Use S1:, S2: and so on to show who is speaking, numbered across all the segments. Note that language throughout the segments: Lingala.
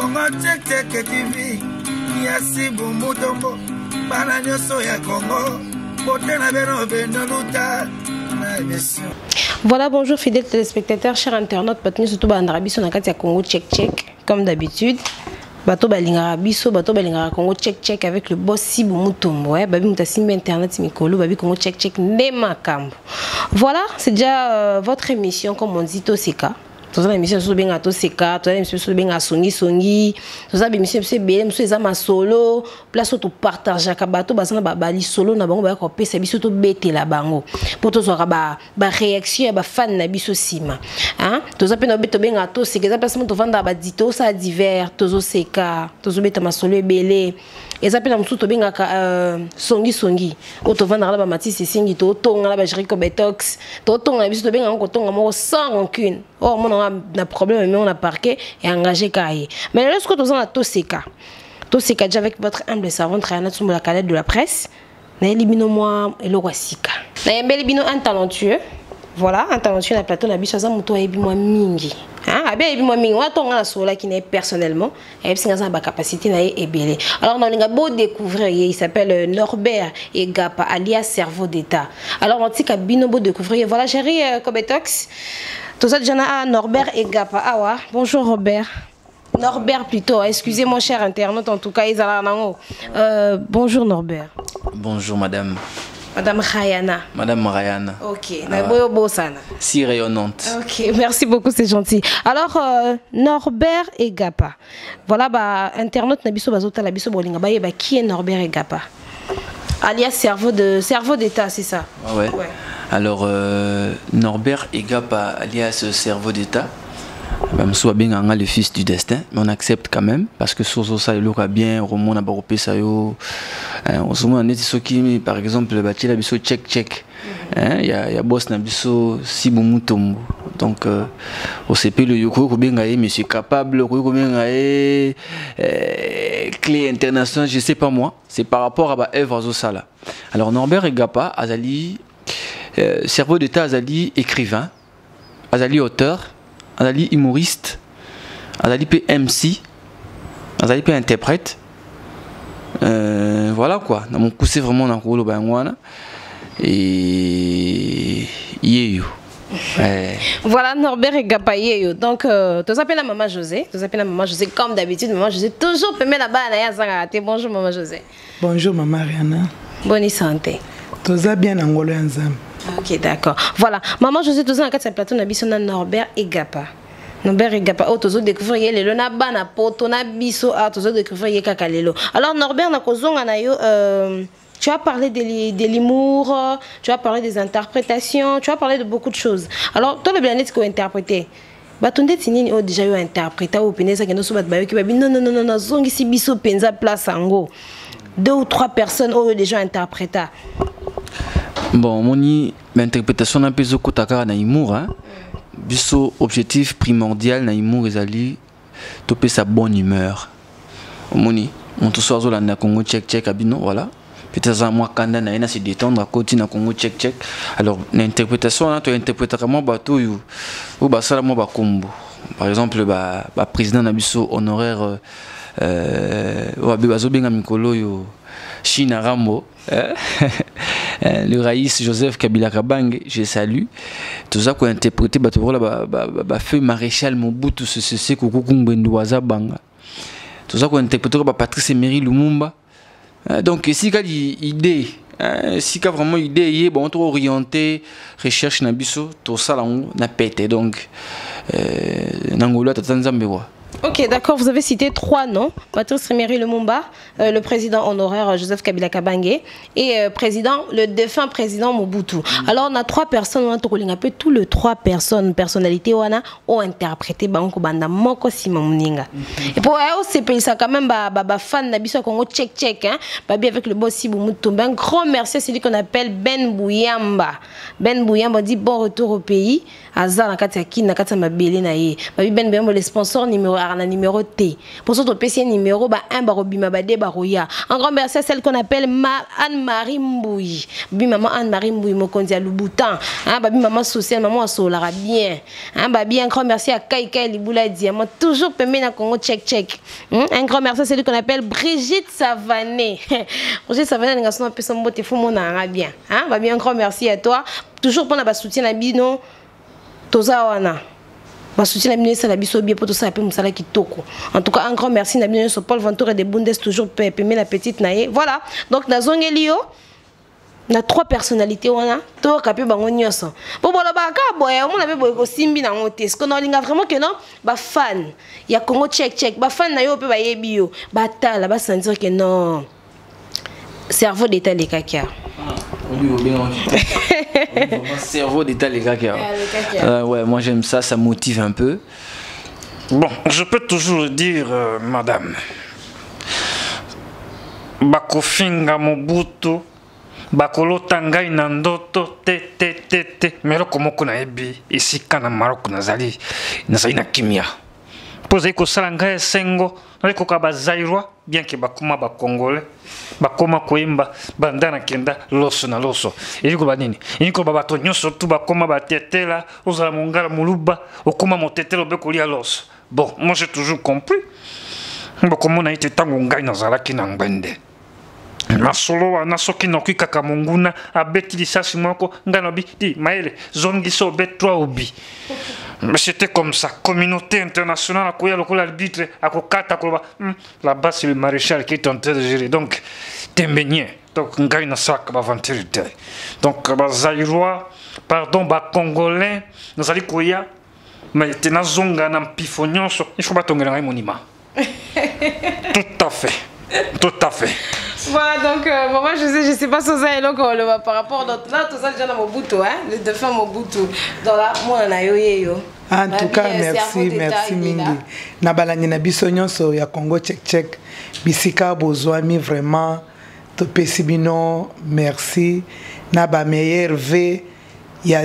S1: Congo check check TV Niasi Bumutombo Bana nyoso ya Congo Bote na beno beno luta na émission.
S2: Voilà, bonjour fidèles téléspectateurs, chers internautes, patni surtout Bandarabi sur Nakati Congo check check comme d'habitude. Bato balingara biso, bato balingara Congo check check avec le boss Sibou Mutombo, ouais, babi mutasimbi internet mikolo, babi Congo check check nema kambo. Voilà, c'est déjà votre émission comme on dit Toseka. Tous les émissions sont bien à Toseka, tous les émissions sont bien à Songi, tous les émissions sont bien à solo, place où tu partages à Kabato, basana bali solo na bango ba ko pesa biso to bete la bango. Pour tous ba réaction ba fan na biso sima. Hein? Tous apena beto bien à Toseka, ça place to vendre ba dito ça divers, tous Oseka, tous beta ma solo belé. Et ça peut nous bien à songi auto vendre la matisse singi to tonga la ba jerico betox to tonga biso bien en tonga mo sans rancune. Oh mon on a problème mais on a parqué et engagé Kaye. Mais lorsque nous avons Toseka déjà avec votre humble servante Rayana Tsumbo la cadette de la presse, na elimino moi et le Wasika. Na yembeli bino un talentueux. Voilà, un talentueux na plateau na biso za muto ebi moi mingi. Hein, abi ebi moi mingi, on tonga na sola qui n'est personnellement, et singa za ba capacité na ebele. Alors on a beau découvrir, il s'appelle Norbert Egapa alias Cerveau d'État. Alors on dit bino beau découvrir. Voilà, chérie Kobetox. Tout ça déjà à Norbert Egapa. Awa, bonjour Robert. Norbert plutôt, excusez-moi cher internaute en tout cas, bonjour Norbert.
S3: Bonjour madame.
S2: Madame Rayana.
S3: Madame Rayana.
S2: Ok,
S3: si rayonnante.
S2: Ok, merci beaucoup, c'est gentil. Alors, Norbert Egapa. Voilà, bah, internaute Nabiso Bazota Labiso Bolinga. Bah, qui est Norbert Egapa? Alias cerveau d'État, c'est ça?
S3: Ouais. Alors, Norbert Egapa, alias cerveau d'État. Soit bien le fils du destin, mais on accepte quand même parce que Soso ça il aura bien, Roman a baropé ça yo. On se met ceux qui par exemple le bâti la biso check. Il y a boss na biso Sibou Mutombo. Donc au CP le yoko ko bien gaé monsieur capable ko bien gaé clé internationale, je sais pas moi, c'est par rapport à ba œuvre zo sala. Alors Norbert Egapa azali cerveau d'État azali écrivain, azali auteur, azali humoriste, azali pe MC, azali pe interprète. Voilà quoi. Dans mon coup c'est vraiment dans le bangwana et yeyo.
S2: Voilà Norbert Egapa yeyo. Donc tu s'appelles la maman José, comme d'habitude maman José toujours permet la balle à Zangate. Bonjour maman José.
S4: Bonjour maman Rihanna.
S2: Bonne santé.
S4: Tu vas bien en Angolais ensemble.
S2: Ok, d'accord. Voilà. Maman José, tous en quatre plateau na biso na Norbert Egapa. Norbert Egapa, oh, tous découvrir le na bana poto na biso ah tous découvrir kakalelo. Alors Norbert na kozonga na yo tu as parlé de l'humour, tu as parlé des interprétations, tu as parlé de beaucoup de choses. Alors toi le bien-être qu'on interpréter. Batonde tinini oh déjà yo interpréter ou peneza que nous sommes ba ki babi non zongi si biso penza place ango. 2 ou 3 personnes oh déjà interpréter.
S3: Bon, mon interprétation d'un peu kotaka na humour, hein. Biso objectif primordial na humour ezali topé sa bonne humeur. Moni, on te soit là na Congo check abino, voilà. Peut-être ça moi kanda na ina se détendre à côté na Congo check. Alors l'interprétation là, tu interprétes comment bateau ou ba sala mo ba kombo. Par exemple ba président na biso honoraire wa bebazo benga mikolo yo China Rambo. Le Raïs Joseph Kabila Kabange, je salue. Tout ça qu'on a interprété, feu maréchal Mobutu ce Kukukumbendouaza Banga. Tout ça qu'on a interprété, Patrice Emery Lumumba. Donc, si il y a idée, si il y a vraiment idée, bon, on orienté, recherche Nabiso, tout ça là, on a pété. Donc, Nangola, Tatanzambewa.
S2: Ok, d'accord, vous avez cité 3 noms. Patrice Emery Lumumba, le président honoraire Joseph Kabila Kabange et le défunt président Mobutu. Alors, on a 3 personnes, on a un peu tous les 3 personnalités ont interprété Banko Banda Moko Simamuninga. Et pour eux, c'est ça quand même, fan Nabiso Congo check, hein, babi avec le boss Sibou Mutombo. Un grand merci à celui qu'on appelle Ben Bouyamba. Ben Bouyamba dit bon retour au pays. Azar Nakati Aki, Nakati Mabele Naye. Babi Ben Bouyamba, le sponsor numéro à un numéro T. Pour ça, tu peux un numéro, un barobima, deux baroya. Un grand merci à celle qu'on appelle Anne-Marie Mbouy. Babi maman Anne-Marie Mbouy, mon conti à Louboutan. Babi maman sociale, maman Solara bien. Babi, un grand merci à Kaika Liboula Diamant. Toujours pemé na Congo check. Un grand merci à celui qu'on appelle Brigitte Savané. Brigitte Savané, n'a pas son mot, t'es fou, mon bien. Babi, un grand merci à toi. Toujours pour la soutien à Bino. Tozawana. Ma soutien à Bino, c'est la biso bien pour tout ça, et puis Moussala Kitoko. En tout cas, un grand merci à Bino, sur Paul Ventour et des Bundes, toujours paimer la petite naïe. Voilà. Donc, dans Zongelio, on a 3 personnalités. On a tout capé bangonioso. Bon, voilà, on avait beaucoup simbi dans mon test. Qu'on a vraiment que non, fan. Il y a Congo check. Fan na yo pe ba yebio. Tala, sentir que non. Cerveau d'état les caca.
S3: Cerveau d'état les caca. Ouais, moi j'aime ça, ça motive un peu.
S5: Bon, je peux toujours dire, madame, Bakofinga Mobutu, Bakolo Tangai Nandoto, te, mero komoko na ebi, ici kana Maroc nazali na kimia. Posez ko salanga sengo, naleko ka bazairwa, bien que bakuma ba congolais, bakoma koimba bandana kenda loso na loso. Iliko banini? Iliko babato nyoso tu bakoma batetela, ozala mongala muluba, okoma motetelo bekolia loso. Bon, moi j'ai toujours compris. Bakoma na ite tango ngai nazalaki na ngwende. Masolo wana soki noki kaka monguna abeti lisasi moko nganobi di maele zongiso betwa obi. Mais c'était comme ça, communauté internationale à quoi l'arbitre à kokata koba là-bas c'est le maréchal qui est en train de gérer donc tembenye donc ngai na sak ba ventirité donc ba zairwa pardon ba congolais nazali koya mais tena zonga na pifonyonso il faut batongela ngai monima. Tout à fait.
S2: Voilà, donc, maman, je sais pas si ça est là par rapport à là, tout ça, déjà dans Mobutu, le défunt Mobutu. Donc là, moi, on a yo.
S4: En tout cas, merci mingi. Na balani na biso nyonso ya Congo check. Bisika bozwami vraiment to pesibino merci. Na ba meilleur V il y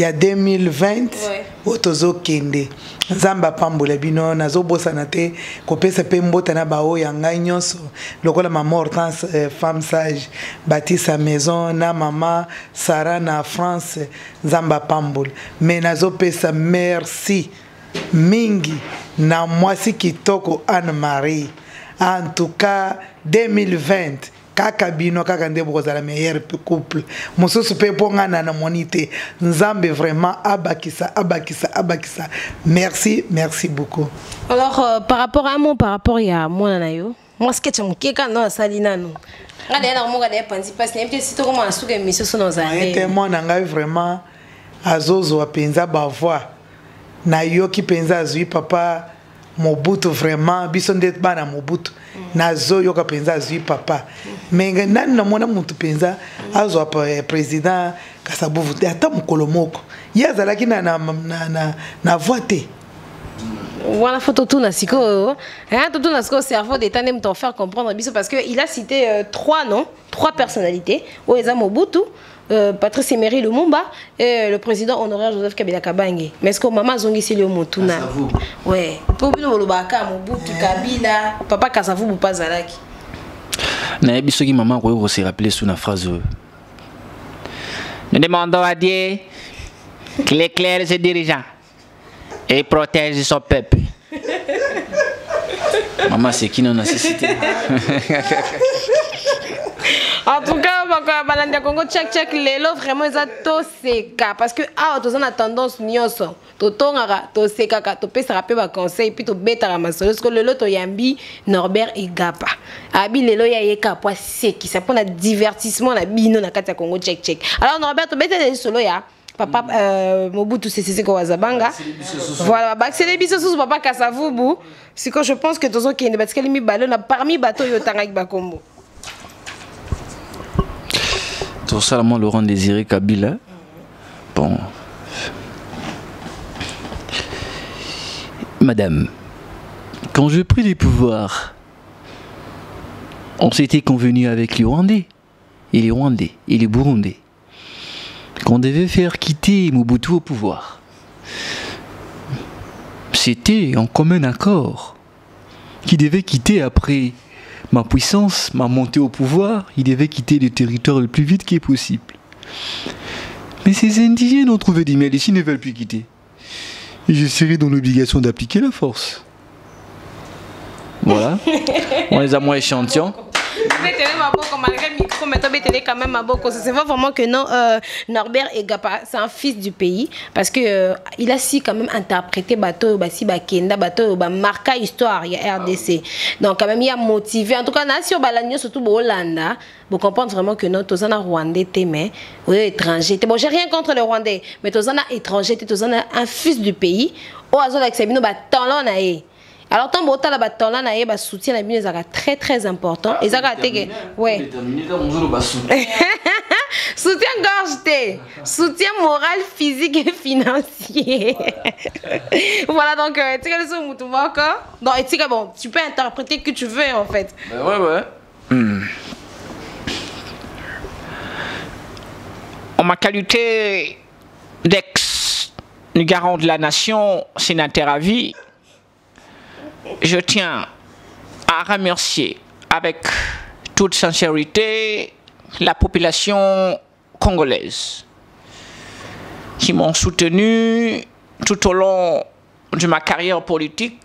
S4: a 2020 otozo kende. Zamba pambola bino nazo bosana te kopesa pe mbota na bao ya ngai nyonso lokola mama Hortense femme sage bâti sa maison na mama Sarah na France zamba pambola mais nazo pesa merci mingi na mwasi kitoko Anne-Marie en tout cas 2020 kaka bino kaka ndebo kozala meilleur couple mosusu pe pongana na monité nzambe vraiment abakisa merci beaucoup.
S2: Alors par rapport à moi ya mona na yo moi sketch mukeka na salina no ngade na mo ngade panzi passe n'importe si to comment asuka mission sono za
S4: ne mona ngai vraiment azozo apenza ba voix na yo ki penza azui papa Mobutu vraiment biso ndet bana Mobutu nazo yoka penza azui papa mais nani na mona mutu penza azo président Kasavubu ata mukolo moko yazalaki na voix.
S2: Voilà, photo tout na siko tout na siko cerveau d'état nem t'en faire comprendre biso parce que il a cité 3 personnalités Oeza Mobutu, Patrice Emery Lumumba et le président honoraire Joseph Kabila Kabange. Mais est-ce que maman zongi c'est le Motuna? Ouais. Pour nous le baka Mobutu Kabila, papa Kasavubu pas zalaki.
S3: Na biso ki maman ko se rappeler sous la phrase. Nous demandons à Dieu qu'il éclaire ses dirigeants et protège son peuple. Maman, c'est qui non nécessité.
S2: En tout cas, Balanda Congo check lelo vraiment ils a tout seka parce que tous on a tendance nyonso to tongara to seka ka to pesa rapé ba conseil puis to beta masolo parce que lelo to yambi Norbert Igapa abi lelo ya yeka po seki ça pour la divertissement la bino na kati ya Congo check. Alors Norbert to beta les solo ya papa Mobutu c'est quoi Wazabanga voilà c'est les bisos papa Kasavubu c'est que je pense que tous qui ne parce que les ballon parmi bateau yo tangaki bakombo
S3: tout ça Laurent Désiré Kabila bon madame quand je pris les pouvoirs on s'était convenu avec les Rwandais et les Burundais qu'on devait faire quitter Mobutu au pouvoir. c'était en commun accord qu'il devait quitter après ma puissance, ma montée au pouvoir, il devait quitter le territoire le plus vite que possible. Mais ces indigènes ont trouvé des mails ici, ne veulent plus quitter. Et je serai dans l'obligation d'appliquer la force. Voilà. On les a moins échantillons.
S2: C'est pas vraiment que non, Norbert Egapa, c'est un fils du pays parce que il a si quand même interprété bateau basi bakenda bateau ba marqué histoire il y a RDC. Donc quand même il a motivé en tout cas nation balanio surtout au Hollanda. Vous comprenez vraiment que non tous en Rwandais mais étranger. Bon, j'ai rien contre les Rwandais, mais tous en étranger, tous en un fils du pays. Au azol acceptino ba talon naé. Alors, tant que la bataille là, il y a soutien à la très très important. Et ça ouais. Soutien gorge, soutien moral, physique et financier. Voilà donc tu sais le son encore. Donc tu sais bon, tu peux interpréter que tu veux en fait.
S3: Ben ouais.
S6: En ma qualité d'ex-garant de la nation, sénateur à vie, je tiens à remercier avec toute sincérité la population congolaise qui m'ont soutenu tout au long de ma carrière politique.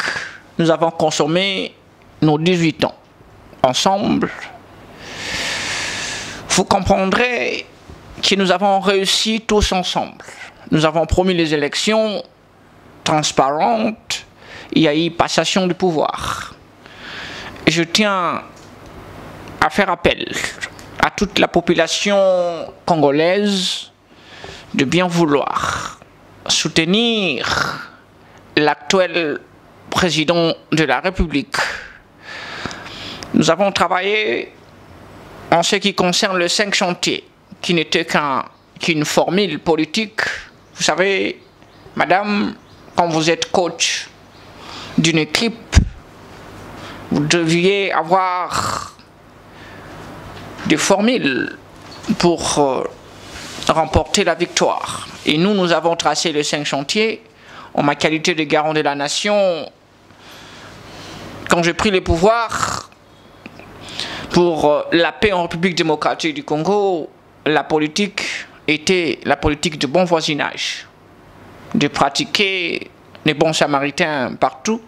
S6: Nous avons consommé nos 18 ans ensemble. Vous comprendrez que nous avons réussi tous ensemble. Nous avons promis les élections transparentes. Il y a eu passation du pouvoir. Je tiens à faire appel à toute la population congolaise de bien vouloir soutenir l'actuel président de la République. Nous avons travaillé en ce qui concerne le 5 chantiers, qui n'était qu'une formule politique. Vous savez, madame, quand vous êtes coach d'une équipe, vous deviez avoir des formules pour remporter la victoire. Et nous avons tracé les 5 chantiers en ma qualité de garant de la nation. Quand j'ai pris le pouvoir pour la paix en République démocratique du Congo, la politique était la politique de bon voisinage, de pratiquer les bons samaritains partout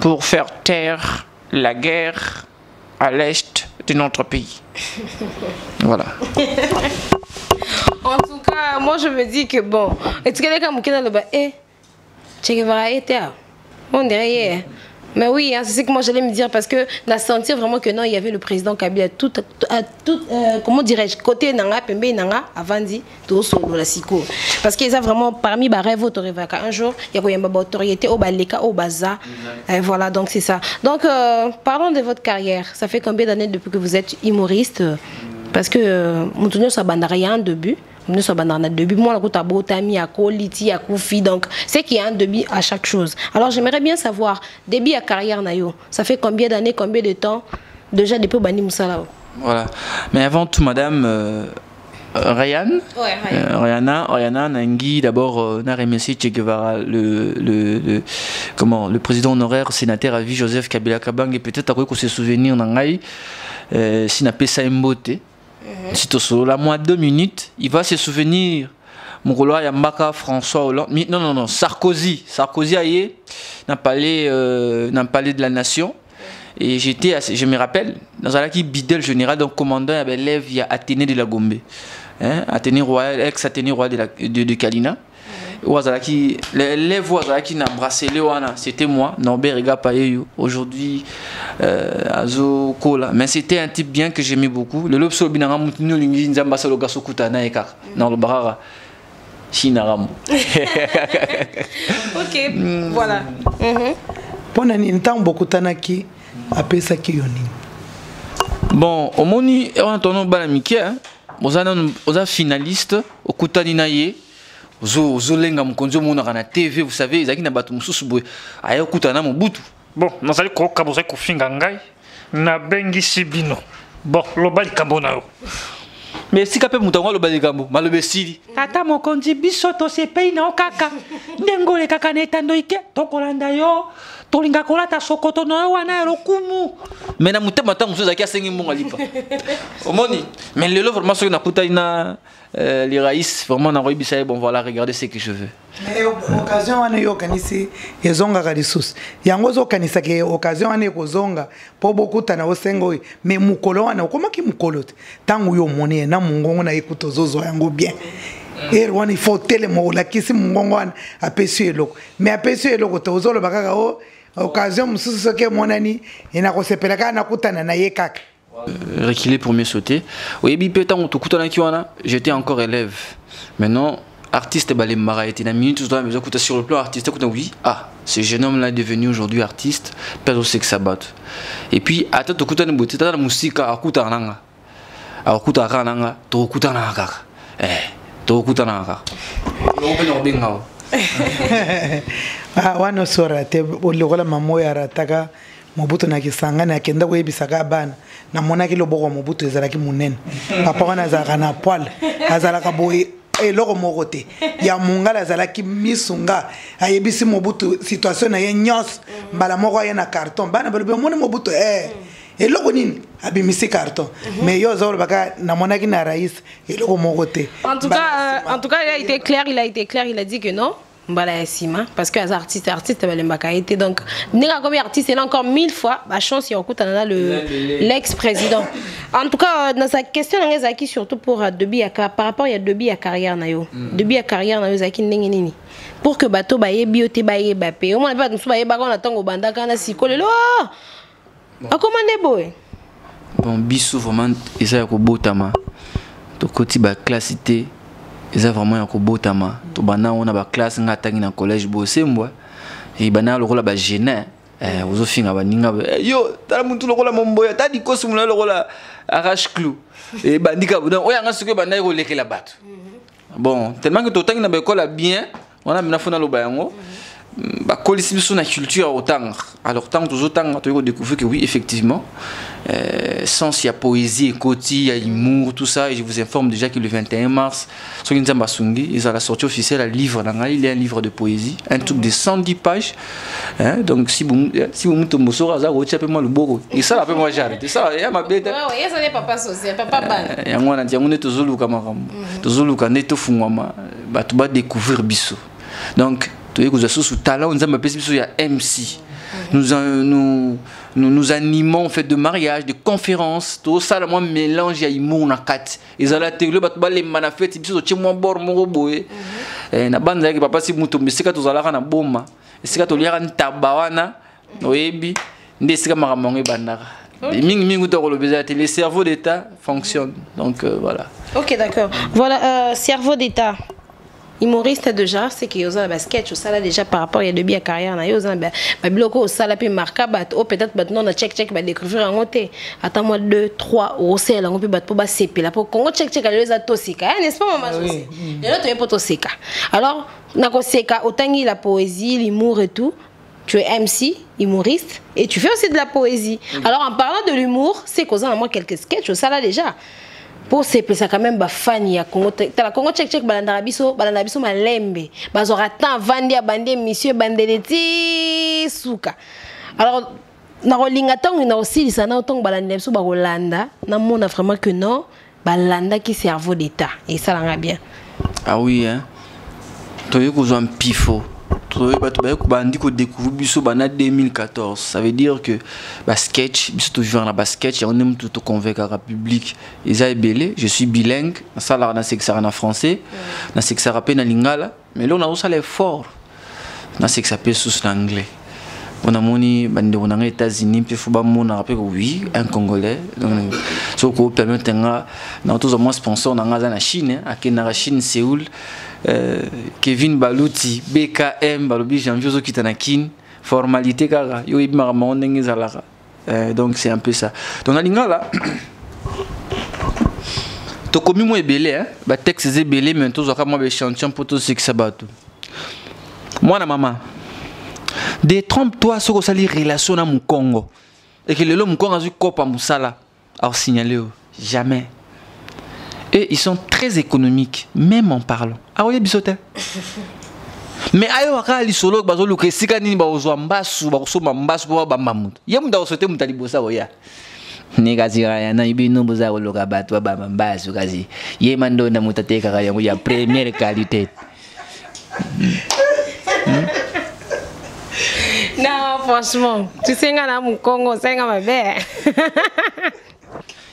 S6: pour faire taire la guerre à l'est de notre pays. Voilà.
S2: En tout cas, moi je me dis que bon, est-ce que les gens qui le bas, Che Guevara était on dirait. Mais oui, hein, c'est ce que moi j'allais me dire parce que la sentir vraiment que non, il y avait le président Kabila tout comment dirais-je, côté nanga pembe nanga avant dit tout solo la siko. Parce qu'ils a vraiment parmi les rêves autorivaka un jour, il y a une autorité au baleka au baza. Voilà, donc c'est ça. Donc parlons de votre carrière. Ça fait combien d'années depuis que vous êtes humoriste? Parce que Moutounio Sabandari a un début. Nous sommes dans un début. Moi, je suis Liti, Koufi, donc c'est qu'il y a un début à chaque chose. Alors, j'aimerais bien savoir, début à carrière, ça fait combien d'années, combien de temps déjà depuis Bani Moussala? Voilà.
S3: Mais avant tout, madame Ryan, Rihanna Nangi, d'abord, n'a remercié Che Guevara, le président honoraire, sénateur à vie, Joseph Kabila Kabang, et peut-être après qu'on se souvenir, Nangai, s'il n'a pas ça imboté. Si tu solo, là, moi, 2 minutes, il va se souvenir. Mon rôle, Yambaka, François Hollande. Non, Sarkozy n'a parlé de la nation. Et je me rappelle, dans un qui bidait le général, donc commandant, il y avait l'élève, il y a Athénée de la Gombe. Athénée royal, ex-Athénée royal de Kalina. L'élève qui n'a brassé c'était moi, Norbert Egapa. Aujourd'hui, Azo Kola. Mais c'était un type bien que j'aimais beaucoup. Le lobe sur Binara Moutinho Lingi Nzamba Saloga Sokutana Eka. Dans le Brara. Chinaram.
S2: Ok, voilà.
S4: Pona ni ntango bokutanaki apesa ki yoni.
S3: Bon, au moni on tono balamike, oza finaliste okutani na ye. Zolenga mkonzo mona kana TV, vous savez, ezaki na bato mususu boye. Aya okutana mobutu.
S5: Bon, nazali koka bozali kofinga ngai na bengi sibino. Bon, lobali kambona yo.
S3: mais si kapé mutango lo baligambo malobe sili tata mokonzi biso to se pei na okaka ndengole kaka netando ike tokolanda yo tolinga kolata sokoto no wana lokumu mais na mutema tango so zaki asengi mbonga lipa omoni mais lelo vraiment so na kuta ina les raïs vraiment na roibisa bon voilà regardez ce que je veux
S4: mais occasion wana yo kanisi ezonga ka lisusu yango zo kanisa ke occasion wana ekozonga po bokuta na osengo mais mukolo wana okomaki mukolo tango yo moni na mungongo na ekuto zozo yango bien wana il faut tellement la kisi mungongo wana apesi eloko mais apesi eloko to zolo bakaka o occasion mususu soke monani ina kosepela kana kutana na ye kaka
S3: reculer pour mieux sauter. Oui, j'étais encore élève. Maintenant, artiste, sur le plan artiste, oui, ah, ce jeune homme-là est devenu aujourd'hui artiste, perdre ce que ça bat. Et puis, à tout le monde, la musique, à Kutananga, à Kutananga, Tokutananga, Tokutananga.
S4: Ah, wana sora te olokola mamo ya rataka Mobutu na kisanga na kenda ko yebisaka bana na monaki loboko Mobutu ezalaki munene papa wana azalaka na poil azalaka boye eloko moko te ya mungala azalaki misunga ayebisi Mobutu situation na ye nyos mbala moko ye na carton bana balobe moni Mobutu eloko nini abimisi carton mais yo zolo baka na monaki na rais eloko moko te
S2: en tout cas il a été clair il a dit que non Mbala Sima parce que les artistes balembaka été donc n'est comme artiste il a encore 1000 fois la chance il y a l'ex-président en tout cas dans sa question on a surtout pour Debi par rapport il y a Debi à carrière na yo Debi à carrière na yo zaki ndenge nini pour que bato ba yebi ote ba yeba pe au moins pas nous ba yeba quand on attend au banda kana sikolelo a commandé boy
S3: bon biso vraiment eza ko botama to koti ba classité ils ont vraiment un robotama. To bana on a ba classe ngatangi na collège bossé moi. Et bana le rôle ba gêné. Ozo finga ba ninga yo tala muntu le rôle momboya tadi ko sumula le rôle arrache clou. Et bandika bodan oya nga suke bana ko leke la bat. Bon, tellement que to tangi na ba école bien, on a mina fona lo ba yango. Ba kolisi biso na culture autant. Alors tant toujours tant to découvrir que oui effectivement sens il y a poésie, écoute, il y a humour, tout ça. Et je vous informe déjà que le 21 mars, sur Nzamba Sungi, ils ont la sortie officielle, un livre, il y a un livre de poésie, un truc de 110 pages. Hein? Donc si vous me tombez sur ça, vous avez moi le beau. Et ça, après moi j'ai arrêté. Ça, il y a ma bête.
S2: Oui, ça n'est pas social, papa ban.
S3: Et on a dit, on est tous les camarades. Tous les camarades, tous les camarades. Tu vas découvrir Bissou. Donc, tu vois que vous avez sous talent, on a il y a MC. Nous animons en fait de mariage, de conférences, tout ça, moi mélange ya imouna kat. Ils ont la télé, bah les manafettes, ils sont chez moi bord mon robot. Na bande qui papa si muto, mais c'est quand tu as la na bomba, c'est quand tu as un tabawana, oebi, ndesika maramonge bandara. Les cerveaux d'État fonctionnent, donc voilà.
S2: Ok d'accord. Voilà cerveau d'État. Humoriste déjà c'est que yoza ba sketch ça là déjà par rapport il y a de bien carrière na yoza ba biloko ça là puis marqué peut-être maintenant na check ba découvrir en côté attends moi 2 3 au sel on peut pour ba CP là pour Congo check les tosika n'est-ce pas maman aussi et là tu es pour tosika alors na ko seka otangi la poésie l'humour et tout tu es MC humoriste et tu fais aussi de la poésie alors en parlant de l'humour c'est causant moi quelques sketchs ça là déjà pour c'est ça quand même ba fan ya Congo la Congo check balanda biso malembe bazora tant vandia bande monsieur bandeleti suka alors na rolinga tango na aussi ça na tango balanda biso ba Rolanda na mona vraiment que non balanda qui cerveau d'état et ça l'a bien
S3: ah oui hein toi yo ko un pifo bandi ko découvrir biso bana 2014 ça veut dire que basket biso to vivre na basket on aime tout convaincre le public ils a belé je suis bilingue ça là na c'est ça en français na c'est ça rappelle na lingala mais là on a aussi l'effort na c'est ça peut sous l'anglais on a moni bande on a États-Unis puis faut ba mona rappelle oui un congolais donc so ko permettre nga na tous au moins sponsor na nga na Chine à Kenya Chine Séoul Kevin Balouti BKM balobi janvier zo kitana kin formalité kaka yo ibima ma ndenge zalaka donc c'est un peu ça donc na lingala to komi mo ebele hein ba texte ebele mais to zo ka mo be chantion pour tout ce que ça bato moi na maman détrompe-toi sur que ça les relations à mon Congo et que le Congo a eu copa musala à signaler jamais Et ils sont très économiques, même en parlant. Ah oui, bisote. Mais ayo waka lisolo bazolo ke sikani ba ozwa mbasu ba kusoma mbasu ba bamamut. Ye munda osote mutali bosa oya. Negazira ya na ibino boza oloka batwa ba mbasu kazi. Ye mando na mutateka ka yangu ya première qualité.
S2: Non, franchement, tu sais ngana mu Congo, c'est ngama be.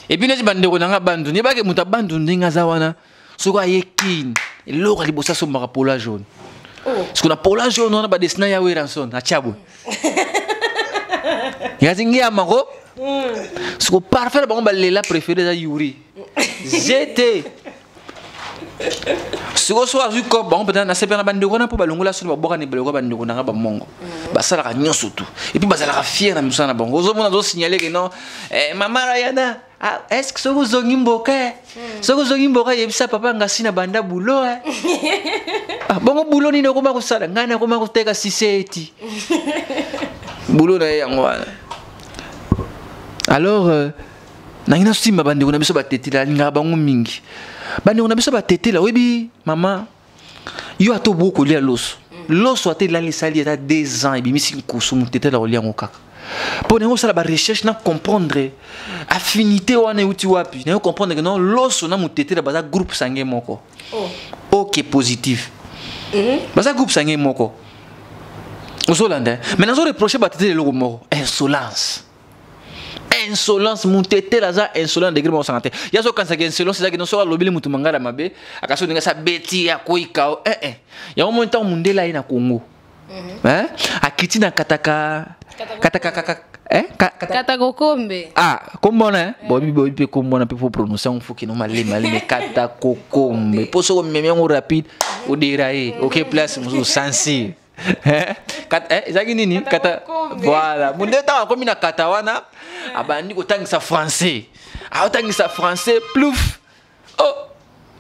S3: Et puis les bandeko nanga bandu, ne ba ke mutabandu ndinga zawana. Soko ayekin. Eloko libosa so mara pola jaune. Parce qu'on a pour la journée, on a des snaps à Ranson, à Tchabou. Il y a des gens Maro. Ce qu'on parfait, on va les préférer à Yuri. J'étais. Ce qu'on soit vu comme on peut être un bande de grenades pour balongola sur le bord de bande de grenades à Mongo. Ça la gagne surtout. Et puis, ça la fière à Moussa Bongo. Aux hommes, on a signalé que non. Maman Rayana, est-ce que vous avez un boca? Ce que vous avez un boca, et ça, papa, n'a pas banda boulot. Bon, boulot, ni ne comment vous savez, n'a comment vous t'es assis, c'est boulot d'ailleurs. Alors, n'a aussi ma bande, on a besoin de têter la ligne à Bango Ming. Bande, on a besoin de têter la oui, maman. Il y a tout beaucoup de l'os. L'os soit là, les saliers, il y a 2 ans, et bien, si on se têter la reliant au cac. Pour nous, ça la recherche, n'a comprendre affinité ou n'est outil wapi, n'a comprendre que non, l'os on a monté la base groupe sanguin moko. Ok positif. Base groupe sanguin moko. Aux Hollandais. Maintenant, on reproche battre le logo mort. Insolence. Insolence, mon tété là, insolence de grimo santé. Il y a ce quand ça insolence, c'est ça que nous sommes lobby mutu mangala mabe. Akaso ninga sa beti ya koika. Il y a un moment où monde là ina Congo. Hein? Akiti na kataka.
S2: Katakokombe.
S3: Ah, comment hein? Bobi peut comment on peut prononcer un fou qui non mal mais katakokombe. Pour ça même en rapide ou dérailler. OK, place nous sensi. Nini kata voilà mon temps comme na katawana abandi ko tangisa français tangisa français plouf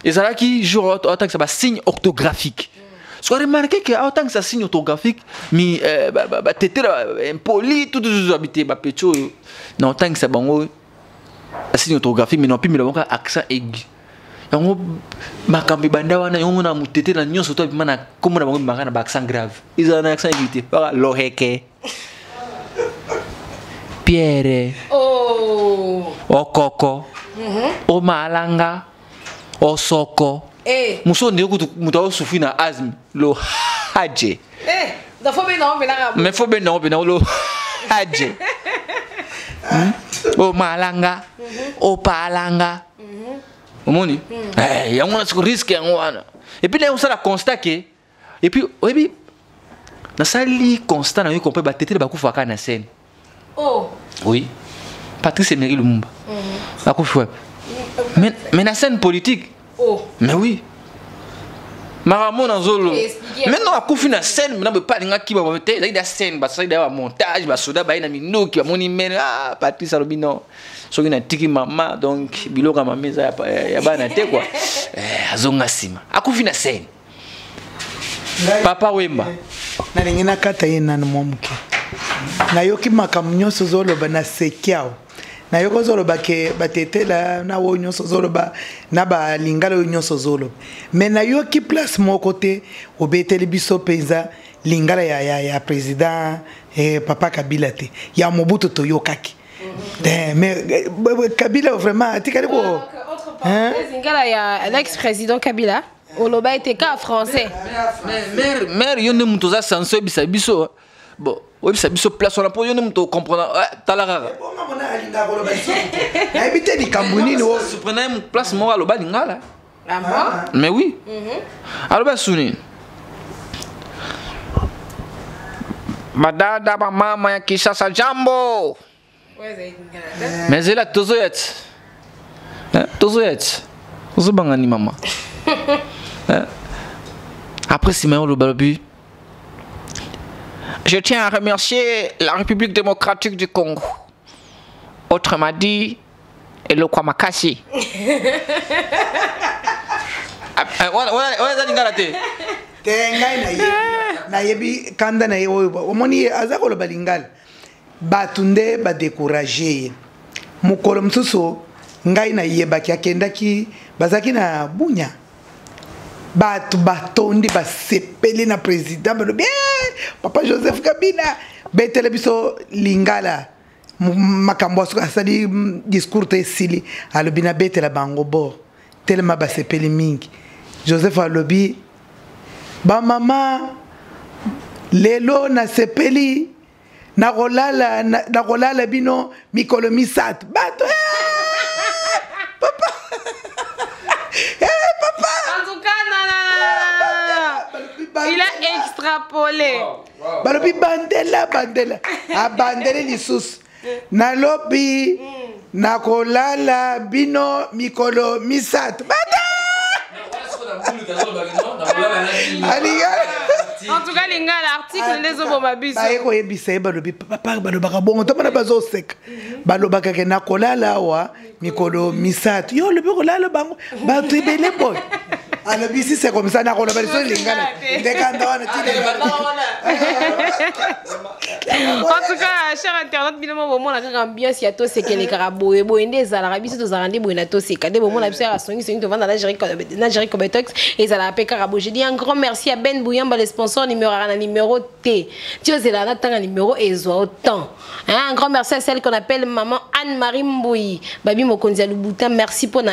S3: ezala ki jour tangisa ba signe orthographique so remarqué que tangisa signe orthographique mi ba tetera impoli tout habité ba pecho non tangisa bango signe orthographique mais non plus mi la accent aigu yango makambi banda wana yango na mutete na nyonso to bimana comme na bango bimaka na accent grave ils ont un accent évité para loheke Pierre okoko o malanga o soko muso ndeko mutawo sufina azmi lo haje
S2: da faut bien non
S3: mais faut bien non lo haje o malanga o palanga omoni il y a un risque et puis là on ça constat que et puis oui na sali constat na yo qu'on peut battre ba kufa kana scène oui Patrice Emery Lumumba ba kufa mais na scène politique mais oui Maramo na zolo maintenant a kufi na scène na pas linga ki ba te la scène ba ça da montage ba soda ba ina minoki ba moni men Patrice Albino soki na tiki mama donc biloka mameza ya bana te quoi azonga sima akufi na scène papa Wemba
S4: na lingina kata yena na momuke na yoki makamnyoso zolo bana sekiao na yoko zolo bake batetela na wo nyonso zolo ba na ba lingala nyonso zolo mais na yoki place mo côté obeteli biso penza lingala ya président papa Kabila te ya Mobutu to yokaki. Mais Kabila vraiment atikali ko
S2: Zingala ya l'ex-président Kabila Oloba était ka français
S3: mère yone mutoza sanso bisa biso bon bisa biso place on a pour yone muto comprendre talara
S4: na habité di Kambuni no
S3: prenez une place mo aloba lingala mais oui aloba suni madada mama ya Kisasa jambo. Mais elle a tozoyet. Tozoyet. Zobangani maman. Après Siméon le Balobi.
S6: Je tiens à remercier la République démocratique du Congo. Autrement dit, et le Kwamakasi.
S4: Na yebi kanda na yewo omoni azakolo balingal batunde ba décourager mukolo msusu ngai na yebaki akendaki bazaki na bunya batu batondi basepeli na président balobi papa Joseph Kabila betele biso lingala makambo aso asali discours te esili alobi na betela bango bor telema basepeli mingi Joseph alobi bamama lelo nasepeli nakolala bino mikolo misato bato papa papa
S2: en tout cas il a extrapolé
S4: balobi bandela abandele lisusu nalobi nakolala bino mikolo misato bato
S2: en tout cas linga l'article les oboma biso
S4: ba eko yebisa balobi papa balobaka bongo tomana bazoseka balobaka ke nakolala wa mikolo misato yo lobi kolala bango bato ebele boy alobi si c'est comme ça nakoloba liso lingana ndekanda wana
S2: en tout cas cher internaute binomo bomona kaka ambiance ya to sekele kaka boye boye nde ezalaka biso tozalaka nde boye na to seka nde bomona biso ya songi tovanda na Jericho Betox ezalaka pe kaka boye. Je dis un grand merci à Ben Bouyamba le sponsor numéro na numéro T tio ezalaka na tanga numéro ezwa autant un grand merci à celle qu'on appelle maman Anne-Marie Mbouyi babi mokonzi ya Lubuta merci pour na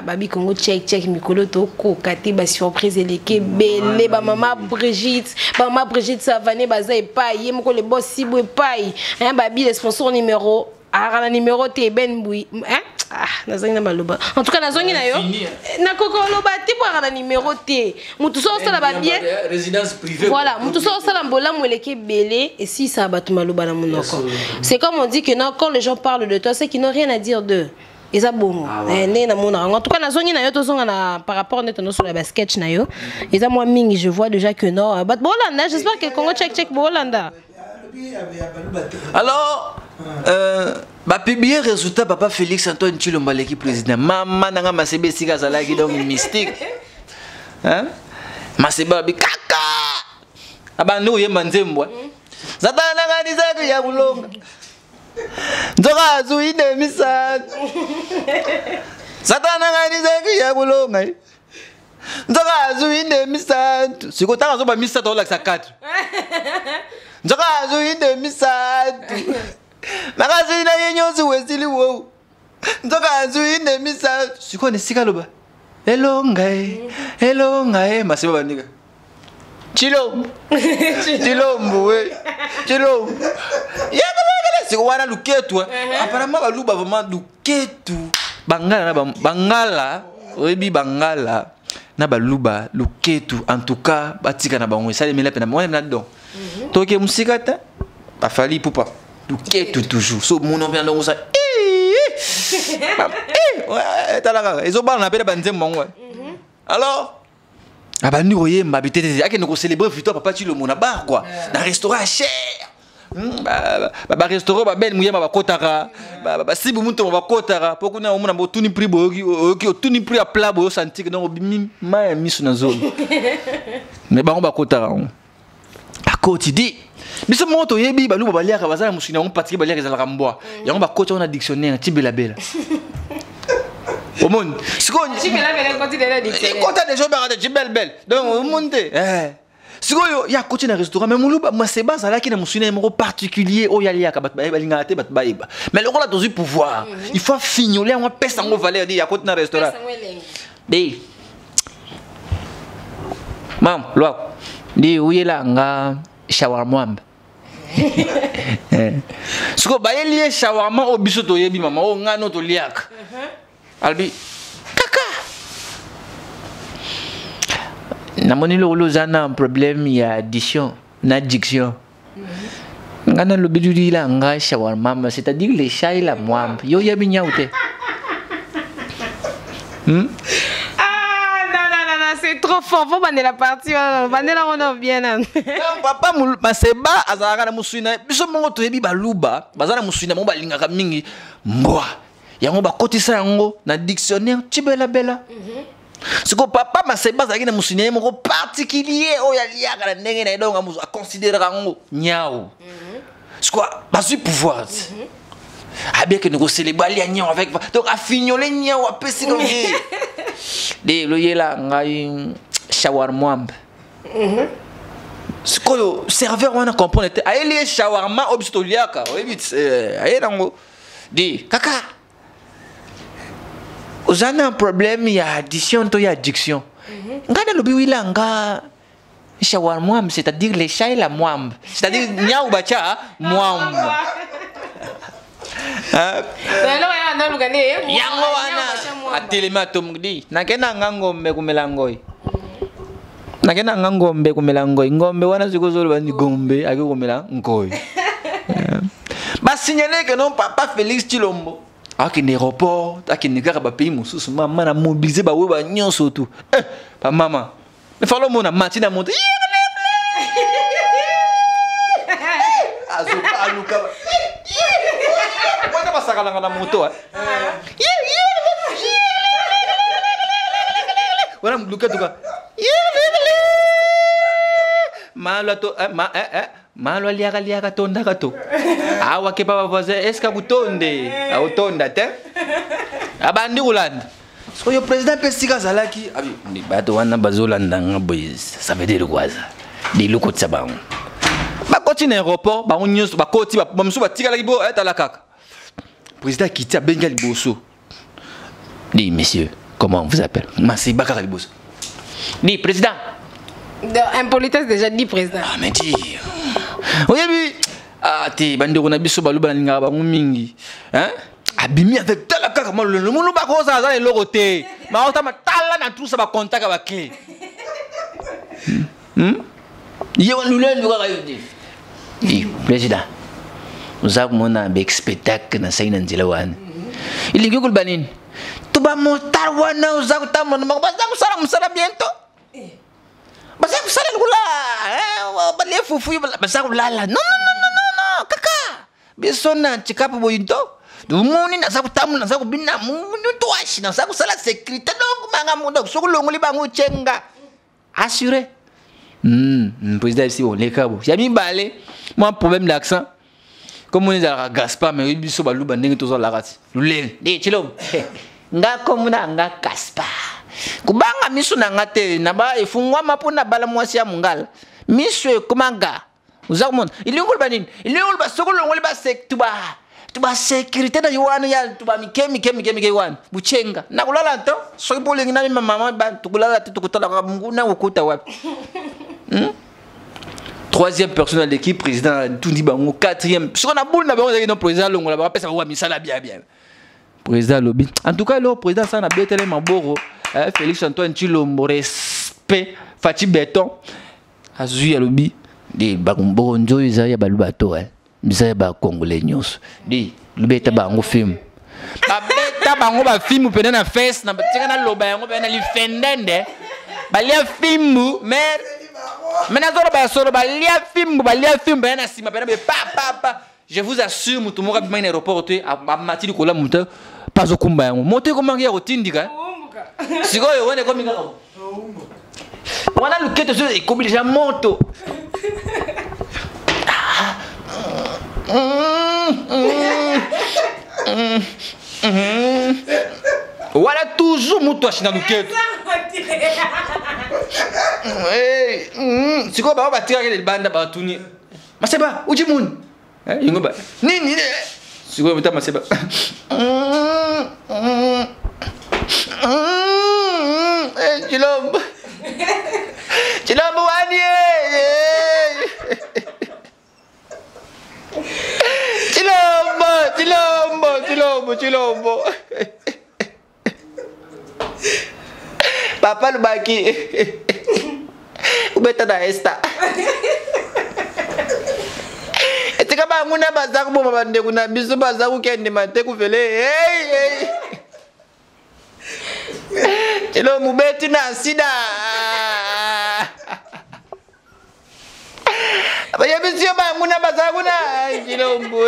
S2: babi Congo check mikolo to kokate ba surprise eleke belé ba maman Brigitte Savané baza epai ye moko le boss sibo epai hein babi le sponsor numéro na numéro T Ben Boui hein nazongi na maloba en tout cas nazongi na yo na kokoloba te pour na numéro T mutu so sala ba bien
S3: résidence privée
S2: voilà mutu so sala mbola mweleke belé et si ça ba maloba na monoko c'est comme on dit que non, quand les gens parlent de toi c'est qu'ils n'ont rien à dire d'eux. Et ça bon en tout cas la zone na yo tozonga na par rapport neto sur la basket na yo et ça moi mingi je vois déjà que non but Bolanda j'espère que Congo check Bolanda
S3: alors bah publier résultat papa Félix Antoine Tshilombo l'équipe président maman nanga masebe sika zalaki donc mystique hein maseba bi kaka abanu yemba nzembwa zatana nanga dizatu ya bulonga nzoka zuine misatu satana ngani zeki ya bulonga nzoka zuine misatu sikotaka zoba misatu ola sa 4 nzoka zuine misatu nakazina yenyozi wesili wo nzoka zuine misatu sikone sikaloba elonga masiba banika Tshilombo we Tshilombo c'est quoi luketu apparemment baluba vraiment luketu bangala oyebi bangala na baluba luketu en tout cas batika na bango ça les mela pena moi na don toke musika ta afali pupa luketu toujours so mon bien donc ça talaka ezobana na pena banzembo ngo alors abani oyemba bitete akene ko célébrer plutôt papa Tshilombo na bar quoi na restaurant cher ba restaurant ba ben muyema ba kotaka ba sibu muntu ba kotaka pokuna omuna botuni prix boyoki otuni prix à plat boyo santique donc bimi ma misu na zone mais ba on ba kotaka a quotidien biso moto yebi ba luba baliaka bazala musina on patiki baliaka za la mbwa yango ba kota on a dictionnaire tibela bela au monde tibela bela continue la dictionnaire kota déjà ba de belle donc au monde sikoyo ya côté na restaurant mais muluba maseba zalaki na musina moko particulier o yali yaka bat balinga te bat baiba mais le rôle dans pouvoir il faut fignoler on pèse en valeur ya côté na restaurant dei mam lo di uyela nga shawarma siko bayeli shawarma o biso to yebi mama o ngano to liaka albi kaka namoni lolo zana un problème ya addiction na addiction ngana lo bidudi la nga shawarma c'est-à-dire les chats et la mwambe yo yebi nyaute
S2: c'est trop fort, faut bander la partie, bander la on bien. Non
S3: papa maseba azaka na musina biso mongo to yebi baluba bazana musina mo balinga ka mingi mbwa yango bakotisa yango na dictionnaire tibela bela siko papa maseba azaki na musina moko particulier o yaliaka na ndenge na edonga musu a considérer yango nyao siko basu pouvoir
S6: Ah bien que nous célébrons les nions avec donc à finir les nions à passer comme des le yela ngai shawarma. Ce que le serveur on a compris était aïe les shawarma obstoliaka oui aïe nango dit kaka vous avez un problème il y a addition to y a addiction ngana lobi wila nga shawarma c'est-à-dire les chats et la moambe c'est-à-dire nya ou bacha moambe yango wana atelema tomdi nakena ngombe kumelangoi nakena ngombe kumelangoi ngombe wana sikozolo bandi gombe akikomela ngoi ba signaler que non papa Félix Tshilombo akini aéroport akini kaka ba pays mususu mama na mobiliser ba we ba nyonso tout ba mama me falo mona matina monte azuka aluka wana basakala na moto wana mluka tuka malo to malo liaka tonda kato awa ke papa voisin est-ce que butonde autonda te abandi ulanda so yo président pesika zalaki abi ni bato wana bazolanda ngaboy ça veut dire quoi ça des loko tsabango bakoti na aéroport ba onyoso bakoti ba mso batikala libo etala kaka président kiti abenga liboso dis monsieur comment on vous appelle Massi Bakara liboso dis président
S2: impolitesse déjà dit président
S6: ah mais dis oui ah ti bande ko na biso baluba linga ba mingi hein abimi avec tala kaka mo le mulu ba ko za za lokote ma ota matala na tout ça ba contact ba clé yewa lule nduka yudi di président nous avons un spectacle na saina nzela wana ili ngikul banini tuba motar wana uzaku tamon mabazaku sala musala bientôt bazaku sala ngula bale fufu bazaku lala non kaka bisona chikapu boyinto dumuni na zaku tamu na zaku bina mungu toashi na zaku sala sécurité donc manga mundo sokulongoli bangu chenga assuré président ici on les cabo yami balé moi problème d'accent comme on est à Gaspard mais biso baluba ndenge tozo la rati lulele de chilo nga komuna nga Gaspard kubanga misu na ngate na ba efungwa mapuna bala mwasi ya mungala misu komanga uzakumona ili ngolba nini ili ngolba sokolo ngolba sektuba tuba sécurité na yuwana ya tuba mikemi wan buchenga na kulala nto so ipolingi na mama ba tukulala tukutola kwa mungu na ukuta wapi troisième personne de l'équipe président tout dit bango quatrième ce qu'on a boule na bango non président longo la ba pesa wa misala bien président lobby en tout cas le président ça na betele maboro Félix Antoine Tshilombo respect Fati Béton azui ya lobby de bagombo njo izaya balubato bizaya ba congolais nyos di lubeta bango film babeta bango ba film pena na face na batika na loba yango pena li fendende balia film mais maintenant solo balia film pena na sima pena be pa je vous assure mutu moka bima na aéroport te a matili kola mutu pas okumba yango monte comment ya rotindika sikoyo wone komi ngako wana luketo so ikobilija moto voilà toujours mutu ashina luketo sikoyo ba batira ke banda ba tuni maseba ujimun yingo ba nini sikoyo muta maseba Chilombo wani Chilombo Papa Lubaki ubeta na esta etika banguna bazaku bo babande kuna biso bazaku kende mate kuvele Chilombo beti na sida Abaya bisio banguna bazaku na Chilombo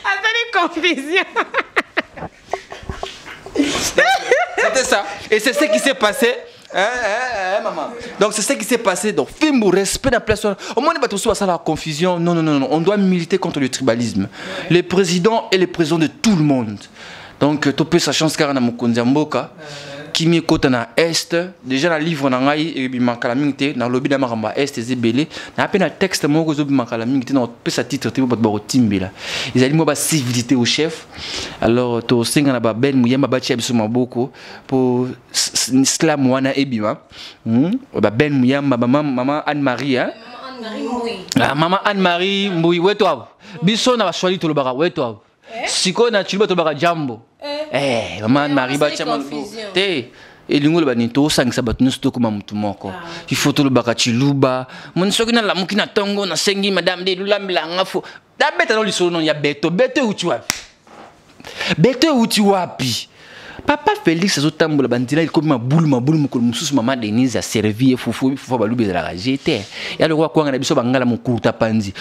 S2: Attendez, confusion.
S6: C'était ça. Et c'est ce qui s'est passé
S3: Maman. Donc c'est ce qui s'est passé. Donc, fais-moi respect dans la place. Au moins, on va ça la confusion. Non, non, non, non. On doit militer contre le tribalisme. Les présidents et les présidents de tout le monde. Donc, tu peux sa chance car on a mon konzamboka. Qui m'y côté na est déjà dans livre na ngai et bi makalamingte na lobby na maramba est ezebele na peine texte moko zo bi makalamingte na pe sa titre te ba timbela ils allaient mo ba civilité au chef alors to singa na ba ben muyamba ba chia biso maboko pour slam wana ebima ba ben muyamba maman Anne Marie hein maman Anne Marie Mbuyi weto biso na ba swali to lo baka weto siko na chiba to baka jambo maman Marie Bachama te elingo le banito sang sabat nusto kuma mutu moko il faut to le bakati luba mon soki na lamuki na tongo na sengi madame de lulambila ngafo da beta no liso no ya beto uti wapi papa Félix azotambola bandila il komi mabulu mokolo mususu mama Denise a servi fufu balube la rajete ya le kwa na biso bangala mukuta panzi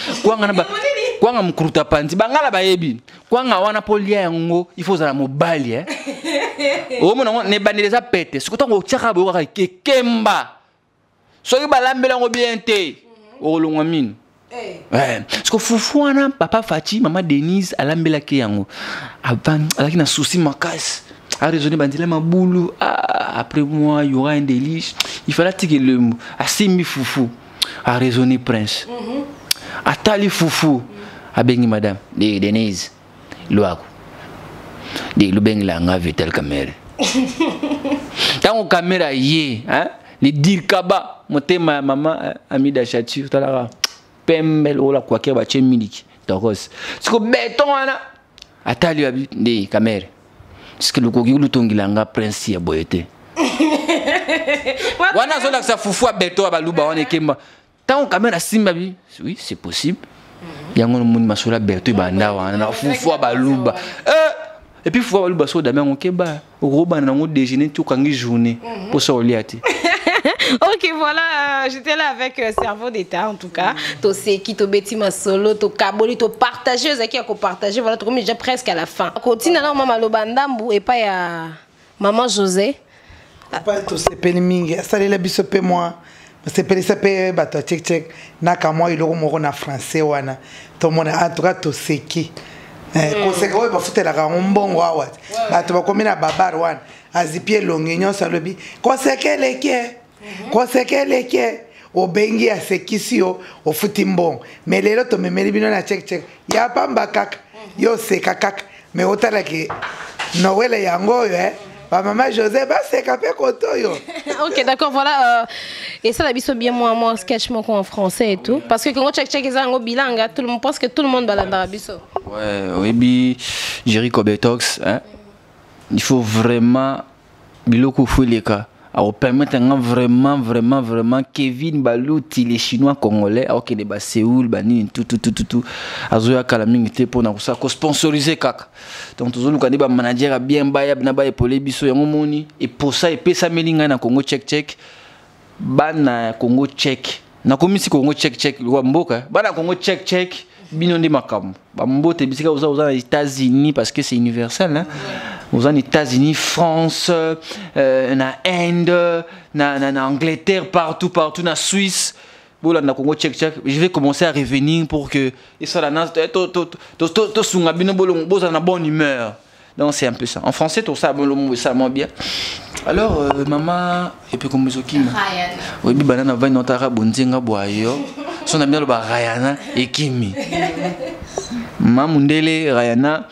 S3: kwanga mkuruta panzi bangala bayebi kwanga wana polia yango il faut za mobali o mona ne bandeleza pete sikoto ngo tshaka bo ka kemba soki balambela ngo bien te o longwa mine siko fufu wana papa Fati mama Denise alambela ke yango avant alaki na souci makasi a raisonné bandila mabulu après moi il y aura un délice il fallait tirer le mot a simi fufu a raisonné prince atali fufu abengi madame de Denise loako de lubengi la nga vetel caméra tango caméra ye hein le dire kaba motema mama Amida Chature talara pembel ola kwa ke ba chemiliki tokos siko beton wana atali abi de caméra siko lukoki lutongilanga prince ya boyete wana zo la sa fufu beton baluba wana kemba tango caméra simba bi oui c'est possible yango no moni masola berto banda wana fufu baluba et puis fufu baluba so dame ngokeba roba na ngo déjeuner tout kangi journée pour ça oliati.
S2: Ok, voilà, j'étais là avec Cerveau d'État en tout cas. To seki to beti masolo to kaboli to partager zaki ko partager voilà to comme déjà presque à la fin. Continue na mama lobandambu et pas ya maman José.
S4: Pas to sepeli mingi, ça les biso pe moi. Sepeli sepe bato check naka moi iloko moko na français wana. To mona en tout cas to seki. Ko seki o ba futela ka mbongo awa. Bato ba komina babar wana. Azipie longinyo salobi. Ko sekele ke. Ko sekele ke. O bengi ya sekisio o futimbong. Mais lelo to memeli bino na check. Ya pamba kaka. Yo seka kaka. Mais otala ke Noël yango maman José ba seka pe kotoyo.
S2: Ok, d'accord, voilà. Et ça, la biso bien moi sketch moi en français et tout. Parce que quand on check les angles bilingues, tout le monde pense que tout le monde va la biso.
S3: Ouais, oui, bi Jericho Betox, hein. Il faut vraiment biloko fuleka. Alors permettre vraiment Kevin Balouti les Chinois congolais alors qu'il est bas Séoul bani tout azoya kalamingité pour na ça ko sponsoriser kaka donc toujours le candidat manager bien baya na ba épauler biso yango moni et pour ça et pesa melinga na Congo check bana Congo check na komisi Congo check wa mboka bana Congo check bino ndi makambo ba mbote bisika aux États-Unis parce que c'est universel hein. Aux États-Unis, France, na Inde, na Angleterre, partout, na Suisse. Bon, na Congo, check. Je vais commencer à revenir pour que et ça la bonne humeur. Donc c'est un peu ça. En français, tout ça, ça bien. Alors, maman, et puis comme Kim. Oui, banana va notara bonzinga boyo. Son ami le Rayana et Kimi. Mamundele Rayana.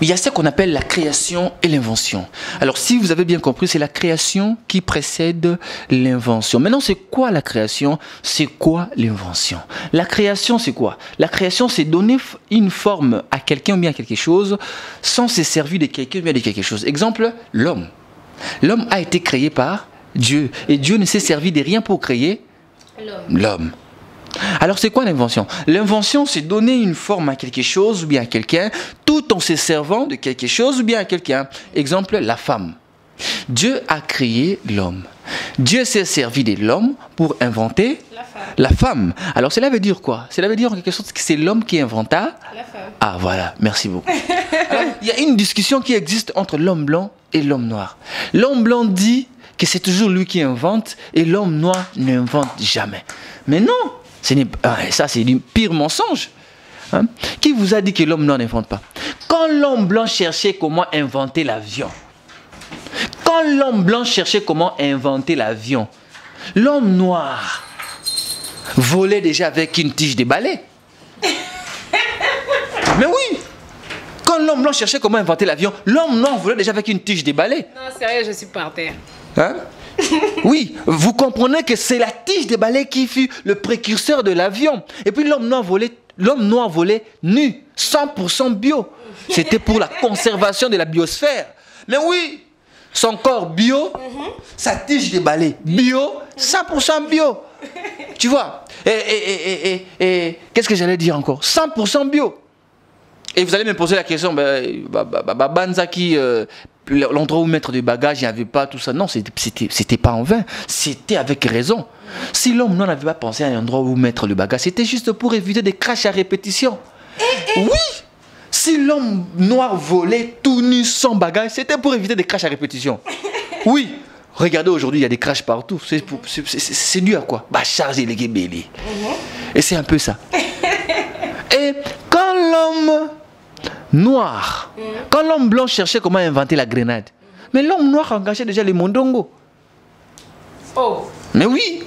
S3: Il y a ce qu'on appelle la création et l'invention. Alors, si vous avez bien compris, c'est la création qui précède l'invention. Maintenant, c'est quoi la création? C'est quoi l'invention? La création, c'est quoi? La création, c'est donner une forme à quelqu'un ou bien à quelque chose sans se servir de quelqu'un ou bien de quelque chose. Exemple, l'homme. L'homme a été créé par Dieu. Et Dieu ne s'est servi de rien pour créer l'homme. Alors c'est quoi l'invention? L'invention c'est donner une forme à quelque chose ou bien à quelqu'un tout en se servant de quelque chose ou bien à quelqu'un. Exemple, la femme. Dieu a créé l'homme. Dieu s'est servi de l'homme pour inventer la femme. Alors cela veut dire quoi? Cela veut dire en quelque sorte que c'est l'homme qui inventa la femme. Ah voilà, merci beaucoup. Alors, il y a une discussion qui existe entre l'homme blanc et l'homme noir. L'homme blanc dit que c'est toujours lui qui invente et l'homme noir n'invente jamais. Mais non, ça c'est du pire mensonge. Hein? Qui vous a dit que l'homme noir n'invente pas? Quand l'homme blanc cherchait comment inventer l'avion, l'homme noir volait déjà avec une tige de balai. Mais oui, quand l'homme blanc cherchait comment inventer l'avion, l'homme noir volait déjà avec une tige de balai.
S2: Non, sérieux, je suis par terre.
S3: Hein? Oui, vous comprenez que c'est la tige de balai qui fut le précurseur de l'avion. Et puis l'homme noir volait nu, 100% bio. C'était pour la conservation de la biosphère. Mais oui, son corps bio, sa tige de balai bio, 100% bio. Tu vois? Et qu'est-ce que j'allais dire encore? 100% bio. Et vous allez me poser la question, Banzaki, l'endroit où mettre des bagages, il n'y avait pas tout ça. Non, c'était pas en vain. C'était avec raison. Si l'homme n'avait pas pensé à un endroit où mettre le bagage, c'était juste pour éviter des crashs à répétition. Oui. Si l'homme noir volait tout nu sans bagage, c'était pour éviter des crashs à répétition. Oui. Regardez, aujourd'hui, il y a des crashs partout. C'est dû à quoi? Charger les guébélés. Et c'est un peu ça. Et quand l'homme noir, quand l'homme blanc cherchait comment inventer la grenade, mais l'homme noir engagait déjà les mondongos.
S2: Oh.
S3: Mais oui.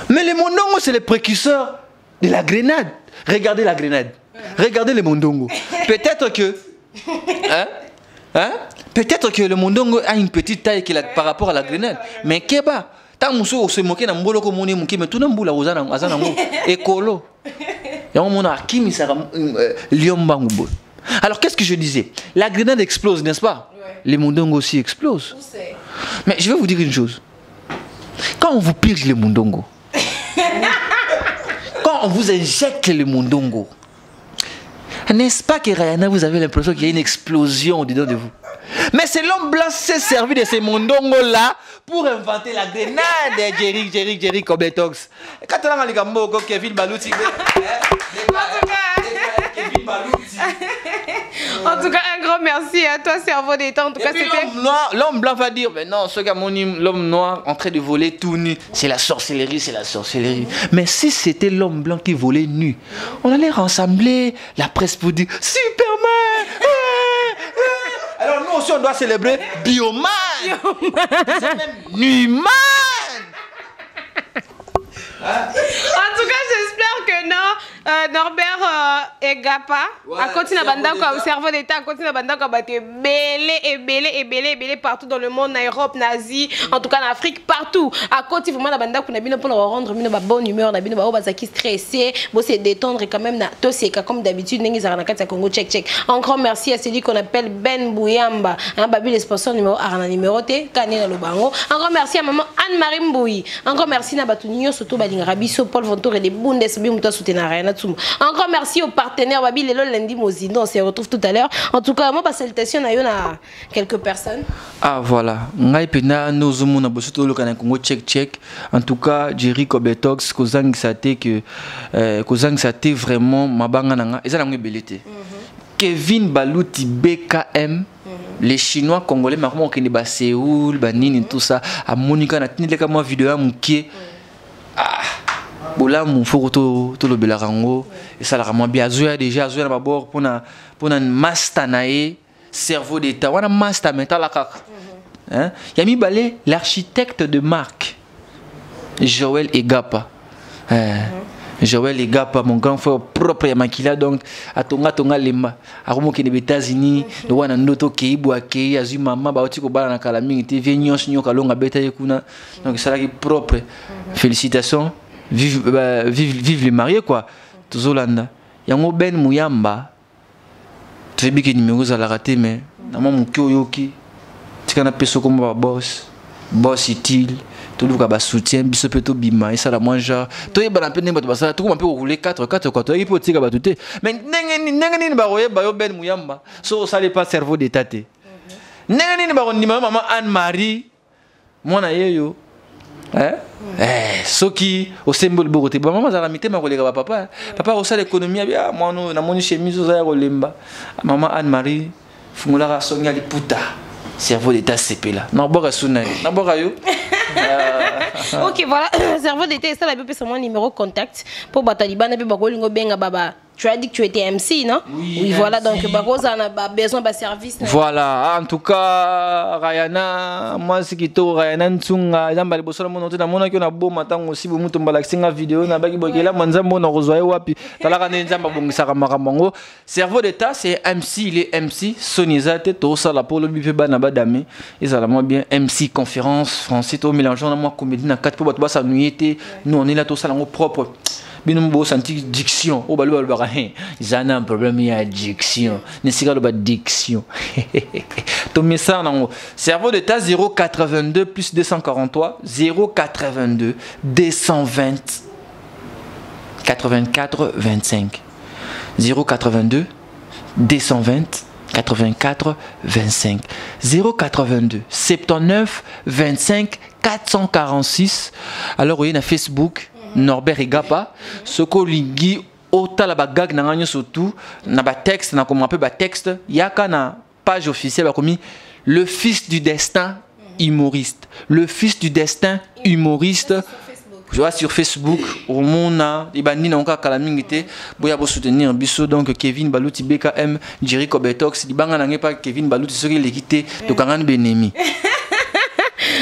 S3: Mais les mondongos, c'est les précurseurs de la grenade. Regardez la grenade. Regardez les mondongos. Peut-être que... Peut-être que le mondongo a une petite taille par rapport à la grenade. Mais Keba, tant que se moquer dans mbolo comme on est moqué, mais tout le monde a osana écolo. Et on a qui misara liombangubo. Alors qu'est-ce que je disais? La grenade explose, n'est-ce pas? Les mondongos aussi explosent. Mais je vais vous dire une chose. Quand on vous pige les mondongos, quand on vous injecte les mondongos, n'est-ce pas que Rayana, vous avez l'impression qu'il y a une explosion au-dedans de vous? Mais c'est l'homme blanc qui s'est servi de ces mondongos-là pour inventer la grenade. Jerry Kobetox. Quand on a les gambo, Kevin Balouti.
S2: En tout cas, un grand merci à toi, cerveau d'état. En tout cas, c'était...
S3: L'homme blanc va dire, mais non, ce gars, l'homme noir en train de voler tout nu, c'est la sorcellerie, c'est la sorcellerie. Mais si c'était l'homme blanc qui volait nu, on allait rassembler la presse pour dire, Superman! Alors nous aussi, on doit célébrer Bioman! C'est même Numan!
S2: En tout cas, j'espère que non, Norbert Egapa a continué à banda au cerveau d'État, a continué à banda à belé partout dans le monde, en Europe, en Asie, en tout cas en Afrique, partout. À côté vraiment la banda qu'on a bien pour rendre une bonne humeur, on a bien qui stressé, bon c'est détendre quand même na c'est comme d'habitude n'engi zarana kati Congo check. Encore merci à celui qu'on appelle Ben Bouyamba, hein babi le sponsor numéro arana numéro T, Kanina Lobango. Encore merci à maman Anne-Marie Mbouyi. Encore merci na batunyo surtout Rabiso, Paul Ventour et les Bundes, encore merci aux partenaires Babi Lelo lundi Mozino, on se retrouve tout à l'heure. En tout cas, moi ma salutation à quelques personnes.
S3: Ah voilà, ngai pena nozumu na bosoto lo kana Congo check. En tout cas, Jerry Kobetox kozang sate que kozang sate vraiment mabanga nanga ezala ngibelete. Kevin Balouti BKM. Les Chinois congolais marmo kende ba Séoul, ba nini tout ça, a Monica na tinile ka moi vidéo à mukie. Bola mon photo tout le belarango et ça la vraiment bien azoya déjà azoya na bord pour na master nae cerveau d'état wana master mental la kaka hein yami balé l'architecte de marque Joël Egapa Joël Egapa mon grand frère propre ya makila donc atonga lemba akomo ke ne États-Unis do wana ndoto ke ibu ake azu mama ba otiko bala na kala mingi te vinyos nyoka longa beta yekuna donc ça la propre félicitations. Vive les mariés quoi. Tozolanda. Yango Ben Muyamba. Très bien que numéro za la raté mais nama mukyo yoki. Tika na peso comme boss. Boss utile. Tout le ba soutien biso peto bima et ça la manja. To yeba na pene bato basala tout ko mpe rouler 4 quoi to yipo tika batute. Mais nengeni ba roye ba yo Ben Muyamba. So ça n'est pas cerveau d'état té. Nengeni ba ndima maman Anne-Marie. Mwana yeyo. Soki au symbole boroté ba maman za la mité ma kolega ba papa au sala économie bien moi na moni chemise za ya kolemba maman Anne-Marie fungula ka sonya liputa cerveau d'état CP là na boka suna na boka yo
S2: Ok, voilà. Cerveau d'été, ça, la BP, c'est mon numéro de contact. Pour Bataliban, et puis, Bakolingo Benga Baba. Tu as dit que tu étais MC, non? Oui, voilà, donc Bakoza a besoin de service.
S3: Voilà, en tout cas, Rayana, moi, c'est qui to Rayana Ntunga, Zamba le Bossolo Monote, na mona qui on a beau matin aussi, vous mouton balaxing vidéo, na bagi bokela, manzambo na rozoye wapi, talakane Zamba bongisara maramango. Cerveau d'état, c'est MC, il est MC, Sonizate, to ça la pour le bifé banaba dame, et ça la moi bien MC, conférence, français, to mélangeant na moi comédie na 4 pour battre sa nuit, nous on est là, tout ça la propre. Binombo senti diction au balu balbara ils ont un problème il y a diction ne c'est pas diction ton message dans cerveau d'état 082 plus 243 082 220 84 25 082 220 84 25 082 79 25 446 alors vous voyez sur Facebook Norbert Egapa, ce qu'on lit au talabagag n'a surtout n'a pas texte n'a comme un peu pas texte y a qu'à na page officielle a commis le fils du destin humoriste je vois sur Facebook au monde les bandits n'ont qu'à calamité boya pour soutenir biso donc Kevin Balouti BKM Jerry Kobetox di banga n'a pas Kevin Balouti ce qui l'équité de Kangan Benemi.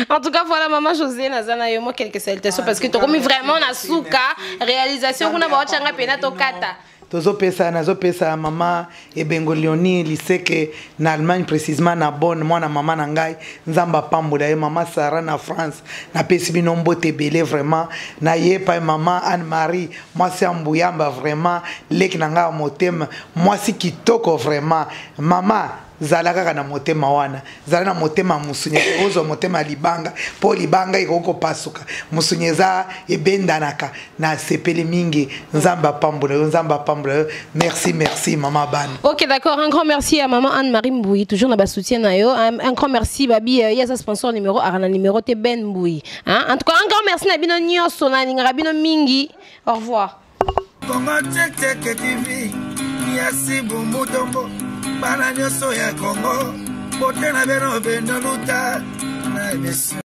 S2: En tout cas, voilà, maman José, Nazana, moi quelques salutations parce que tu as commis vraiment na souka réalisation qu'on a pas changa pena tokata.
S4: Tozo pesa maman et Bengolioni lycée que en Allemagne précisément na bonne moi na maman nangai nzamba pambola et maman Sarah na France na pesi binombo tebele vraiment na yepa maman Anne-Marie moi c'est Mbuyamba vraiment lek nanga motema moi si kitoko vraiment maman zalaka na motema wana zala na motema musunye ozo motema libanga po libanga ikoko pasuka musunyeza ebendanaka na sepeli mingi nzamba pambola merci maman Ban.
S2: OK, d'accord, un grand merci à maman Anne-Marie Mboui toujours na ba soutien na yo, un grand merci babi ya sa sponsor numéro arana numéro te Ben Mboui hein. En tout cas un grand merci na bino nyonso na linga bino mingi. Au revoir.
S1: Kongo check TV Yasi Bumutombo Bana nyoso ya Kongo, bote na beno beno luta na emission.